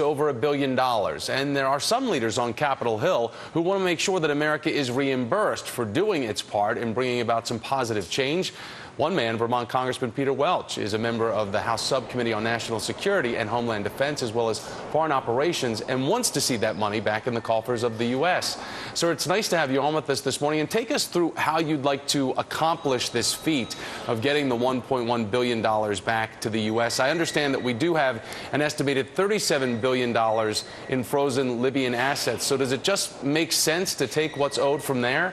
over $1 billion. And there are some leaders on Capitol Hill who want to make sure that America is reimbursed for doing its part in bringing about some positive change. One man, Vermont Congressman Peter Welch, is a member of the House Subcommittee on National Security and Homeland Defense, as well as Foreign Operations, and wants to see that money back in the coffers of the U.S. Sir, it's nice to have you on with us this morning, and take us through how you'd like to accomplish this feat of getting the $1.1 billion back to the U.S. I understand that we do have an estimated $37 billion in frozen Libyan assets. So does it just make sense to take what's owed from there?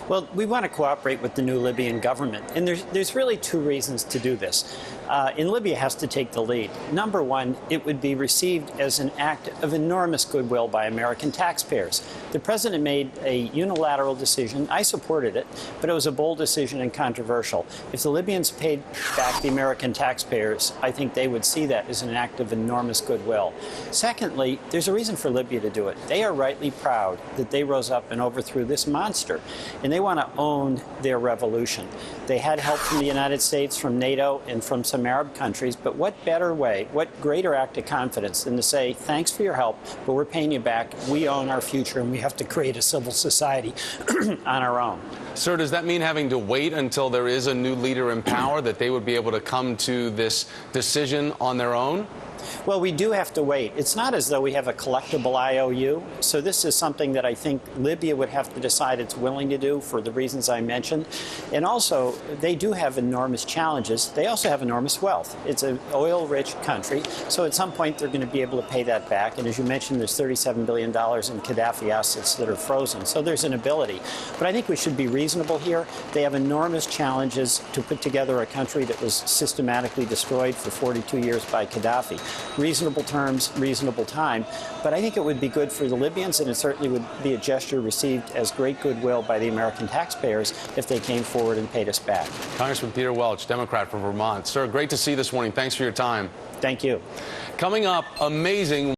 Well, we want to cooperate with the new Libyan government, and there's really two reasons to do this. And Libya has to take the lead. Number one, it would be received as an act of enormous goodwill by American taxpayers. The president made a unilateral decision. I supported it, but it was a bold decision and controversial. If the Libyans paid back the American taxpayers, I think they would see that as an act of enormous goodwill. Secondly, there's a reason for Libya to do it. They are rightly proud that they rose up and overthrew this monster, and they want to own their revolution. They had help from the United States, from NATO, and from some Arab countries, but what better way, what greater act of confidence than to say, thanks for your help, but we're paying you back. We own our future, and we have to create a civil society on our own. Sir, does that mean having to wait until there is a new leader in power, that they would be able to come to this decision on their own? Well, we do have to wait. It's not as though we have a collectible IOU. So this is something that I think Libya would have to decide it's willing to do for the reasons I mentioned. And also, they do have enormous challenges. They also have enormous wealth. It's an oil-rich country. So at some point, they're going to be able to pay that back. And as you mentioned, there's $37 billion in Gaddafi assets that are frozen. So there's an ability. But I think we should be reasonable here. They have enormous challenges to put together a country that was systematically destroyed for 42 years by Gaddafi. Reasonable terms, reasonable time. But I think it would be good for the Libyans, and it certainly would be a gesture received as great goodwill by the American taxpayers if they came forward and paid us back. Congressman Peter Welch, Democrat from Vermont. Sir, great to see you this morning. Thanks for your time. Thank you. Coming up, amazing